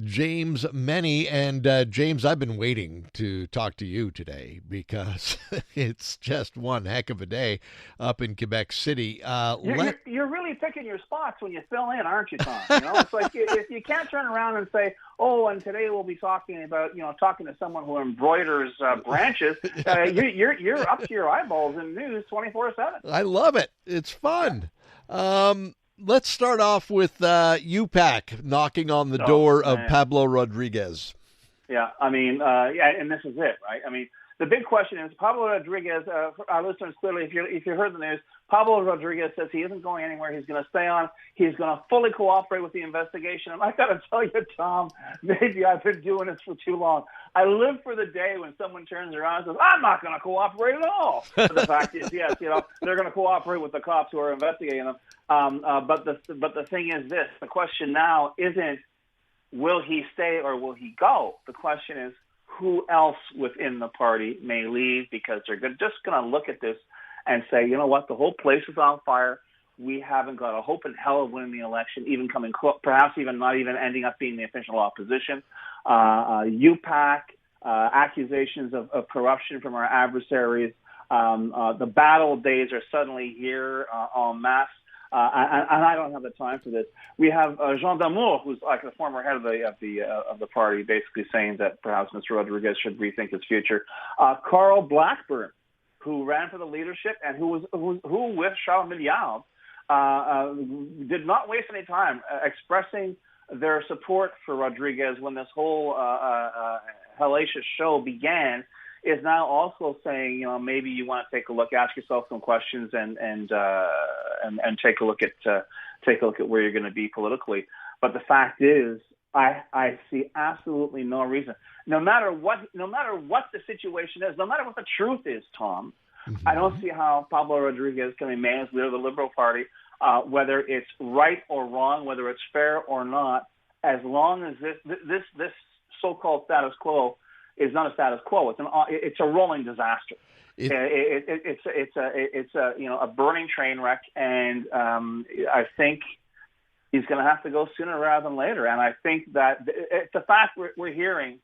James Mennie. And James, I've been waiting to talk to you today because it's just one heck of a day up in Quebec City. You're really picking your spots when you fill in, aren't you, Tom? You know, it's like if you can't turn around and say, "Oh, and today we'll be talking about," talking to someone who embroiders branches. You're up to your eyeballs in news 24/7. I love it. It's fun. Let's start off with UPAC knocking on the door of Pablo Rodriguez. Yeah, I mean, and this is it, right? I mean, the big question is Pablo Rodriguez. For our listeners, clearly, if you heard the news, Pablo Rodriguez says he isn't going anywhere. He's going to stay on. He's going to fully cooperate with the investigation. And I got to tell you, Tom, maybe I've been doing this for too long. I live for the day when someone turns around and says, "I'm not going to cooperate at all." But the fact is, yes, they're going to cooperate with the cops who are investigating them. But the thing is this: the question now isn't will he stay or will he go. The question is, who else within the party may leave, because they're just going to look at this and say, you know what, the whole place is on fire. We haven't got a hope in hell of winning the election, even coming close, perhaps even not even ending up being the official opposition. UPAC, accusations of corruption from our adversaries. The battle days are suddenly here en masse. And I don't have the time for this. We have Jean Damour, who's like the former head of the party, basically saying that perhaps Mr. Rodriguez should rethink his future. Carl Blackburn, who ran for the leadership and who with Charles Milliard did not waste any time expressing their support for Rodriguez when this whole hellacious show began, is now also saying, maybe you want to take a look, ask yourself some questions, and take a look at where you're going to be politically. But the fact is, I see absolutely no reason. No matter what the situation is, no matter what the truth is, Tom, I don't see how Pablo Rodriguez can remain as leader of the Liberal Party, whether it's right or wrong, whether it's fair or not, as long as this so-called status quo is not a status quo. It's a rolling disaster. It's a burning train wreck, and I think he's going to have to go sooner rather than later. And I think that it's a fact we're hearing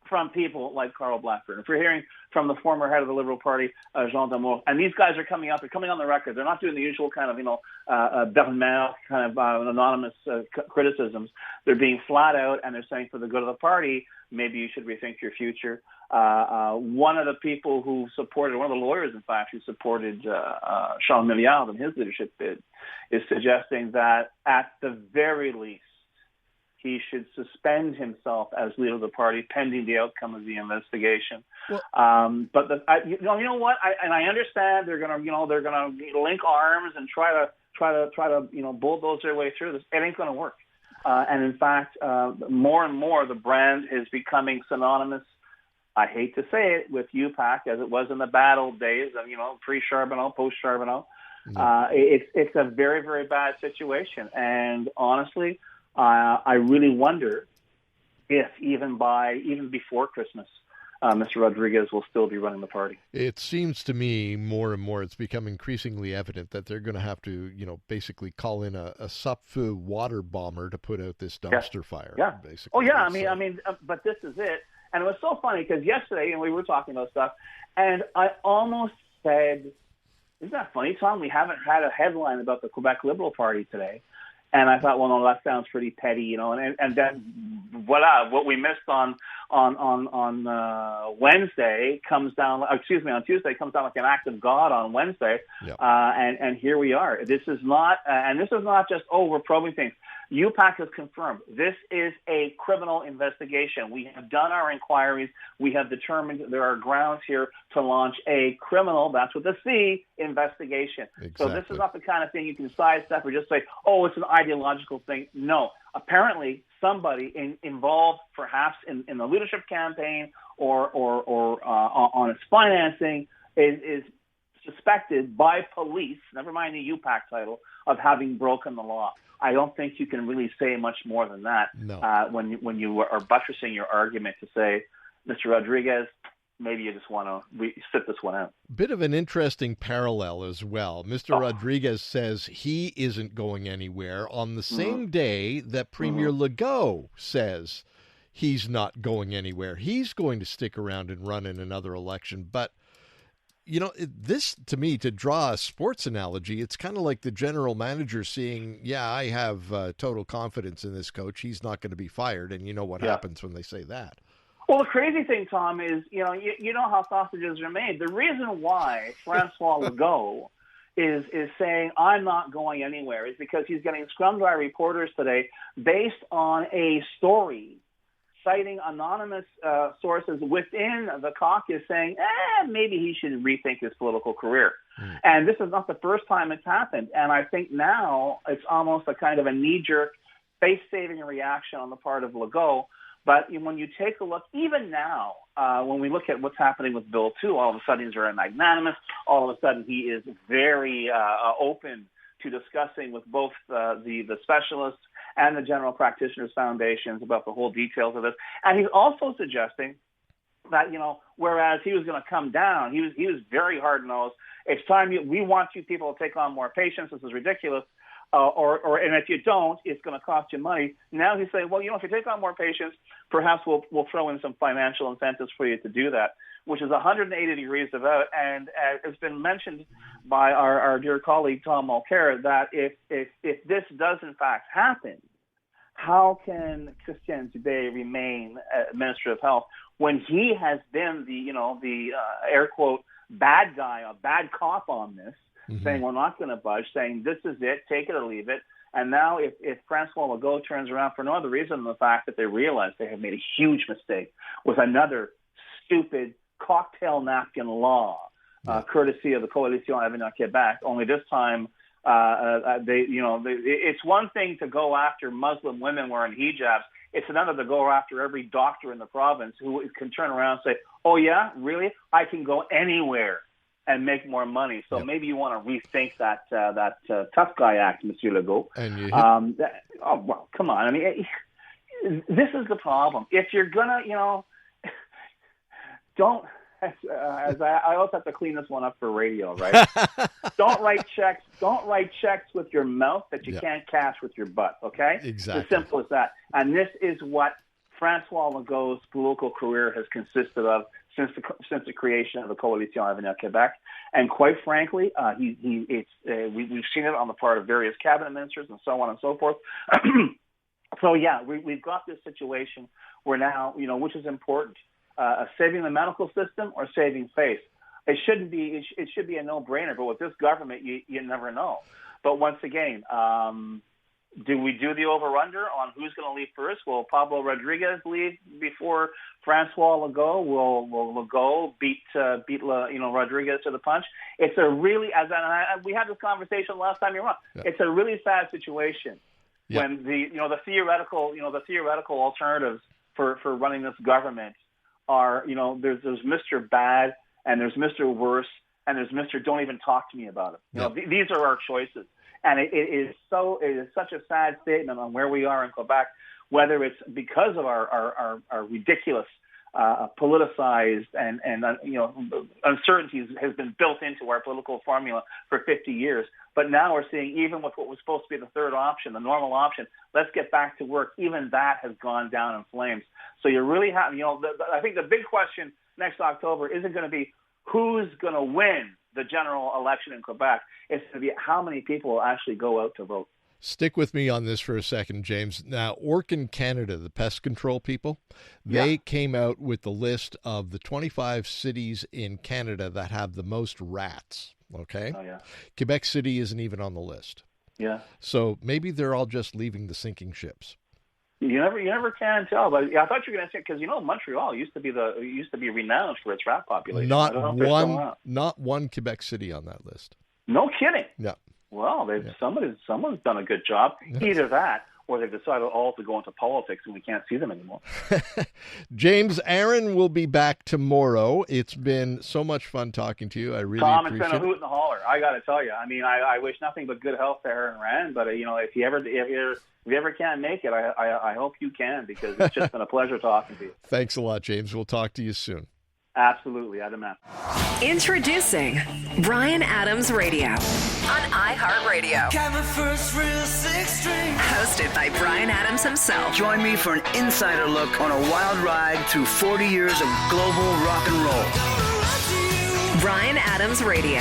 from people like Carl Blackburn. If we're hearing from the former head of the Liberal Party, Jean Damour, and these guys are coming on the record. They're not doing the usual kind of, Bernard kind of anonymous criticisms. They're being flat out, and they're saying, for the good of the party, maybe you should rethink your future. One of the people who supported, one of the lawyers, in fact, who supported Charles Milliard in his leadership bid, is suggesting that at the very least, he should suspend himself as leader of the party pending the outcome of the investigation. Well, but you know what? I understand they're gonna link arms and try to bulldoze their way through this. It ain't gonna work. And in fact, more and more the brand is becoming synonymous, I hate to say it, with UPAC, as it was in the battle days of pre-Charbonneau, post-Charbonneau. It's a very, very bad situation, and honestly, I really wonder if even before Christmas, Mr. Rodriguez will still be running the party. It seems to me more and more it's become increasingly evident that they're going to have to, basically call in a SUPFU water bomber to put out this dumpster fire. Yeah. Basically. Oh yeah. I mean, but this is it. And it was so funny because yesterday, we were talking about stuff, and I almost said, "Isn't that funny, Tom? We haven't had a headline about the Quebec Liberal Party today." And I thought, well, no, that sounds pretty petty, and then voila, what we missed on Wednesday comes down, on Tuesday comes down like an act of God on Wednesday. Yep. And here we are. This is not just, we're probing things. UPAC has confirmed this is a criminal investigation. We have done our inquiries. We have determined that there are grounds here to launch a criminal, that's with a C, investigation. Exactly. So this is not the kind of thing you can sidestep or just say, it's an ideological thing. No. Apparently, somebody involved perhaps in the leadership campaign or on its financing is suspected by police, never mind the UPAC title, of having broken the law. I don't think you can really say much more than that. No. When you are buttressing your argument to say, Mr. Rodriguez, maybe you just want to sit this one out. Bit of an interesting parallel as well. Mr. Rodriguez says he isn't going anywhere on the same day that Premier Legault says he's not going anywhere. He's going to stick around and run in another election. But, you know, this, to me, to draw a sports analogy, it's kind of like the general manager seeing, I have total confidence in this coach. He's not going to be fired. And you know what happens when they say that. Well, the crazy thing, Tom, is, you know how sausages are made. The reason why Francois Legault is saying, I'm not going anywhere, is because he's getting scrummed by reporters today based on a story citing anonymous sources within the caucus saying, maybe he should rethink his political career. And this is not the first time it's happened. And I think now it's almost a kind of a knee-jerk, face-saving reaction on the part of Legault. But when you take a look, even now, when we look at what's happening with Bill 2, all of a sudden he's very magnanimous. All of a sudden he is very open to discussing with both the specialists and the general practitioners foundations about the whole details of this. And he's also suggesting that, whereas he was going to come down, he was very hard-nosed. It's time we want you people to take on more patients. This is ridiculous. And if you don't, it's going to cost you money. Now he's saying, well, if you take on more patients, perhaps we'll throw in some financial incentives for you to do that, which is 180 degrees about. And it's been mentioned by our dear colleague Tom Mulcair that if this does in fact happen, how can Christian Dubé remain Minister of Health when he has been the air quote bad guy, a bad cop on this? Saying we're not going to budge, saying this is it, take it or leave it. And now if Francois Legault turns around for no other reason than the fact that they realize they have made a huge mistake with another stupid cocktail napkin law, courtesy of the Coalition Avenir Quebec, only this time it's one thing to go after Muslim women wearing hijabs. It's another to go after every doctor in the province who can turn around and say, oh, yeah, really? I can go anywhere and make more money. So maybe you want to rethink that Tough Guy Act, Monsieur Legault. Well, come on. I mean, this is the problem. If you're gonna, don't. As I also have to clean this one up for radio, right? Don't write checks. Don't write checks with your mouth that you can't cash with your butt. Okay? Exactly. As simple as that. And this is what Francois Legault's political career has consisted of since the creation of the Coalition Avenir Quebec, and quite frankly, we've seen it on the part of various cabinet ministers and so on and so forth. So we've got this situation where now, which is important, saving the medical system or saving face. It shouldn't be. It should be a no-brainer. But with this government, you never know. But once again, do we do the over-under on who's going to leave first? Will Pablo Rodriguez leave before Francois Legault? Will Legault beat Rodriguez to the punch? It's a really, we had this conversation last time you were on. Yeah. It's a really sad situation when the theoretical alternatives for running this government are there's Mr. Bad and there's Mr. Worse and there's Mr. Don't even talk to me about it. These are our choices. And it is such a sad statement on where we are in Quebec, whether it's because of our ridiculous, politicized and uncertainties has been built into our political formula for 50 years. But now we're seeing, even with what was supposed to be the third option, the normal option, let's get back to work, even that has gone down in flames. So you really have, I think the big question next October isn't going to be who's going to win the general election in Quebec. It's going to be how many people will actually go out to vote. Stick with me on this for a second, James. Now, Orkin Canada, the pest control people, they came out with the list of the 25 cities in Canada that have the most rats, okay? Oh, yeah. Quebec City isn't even on the list. Yeah. So maybe they're all just leaving the sinking ships. You never can tell, but I thought you were going to say, because Montreal used to be renowned for its rat population. Not one Quebec City on that list. No kidding. Yeah. Well, someone's done a good job. Either that, or they've decided all to go into politics and we can't see them anymore. James, Aaron will be back tomorrow. It's been so much fun talking to you. I really Tom, appreciate it. It's been a hoot and a holler. I got to tell you. I mean, I wish nothing but good health to Aaron Rand, but if you ever can't make it, I hope you can, because it's just been a pleasure talking to you. Thanks a lot, James. We'll talk to you soon. Absolutely, I'd imagine. Introducing Bryan Adams Radio on iHeartRadio. Got my first real six-string. Hosted by Bryan Adams himself. Join me for an insider look on a wild ride through 40 years of global rock and roll. Bryan Adams Radio.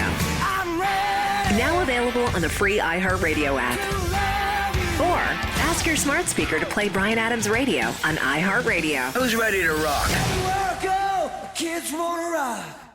Now available on the free iHeartRadio app. Or ask your smart speaker to play Bryan Adams Radio on iHeartRadio. Who's ready to rock? Kids wanna rock.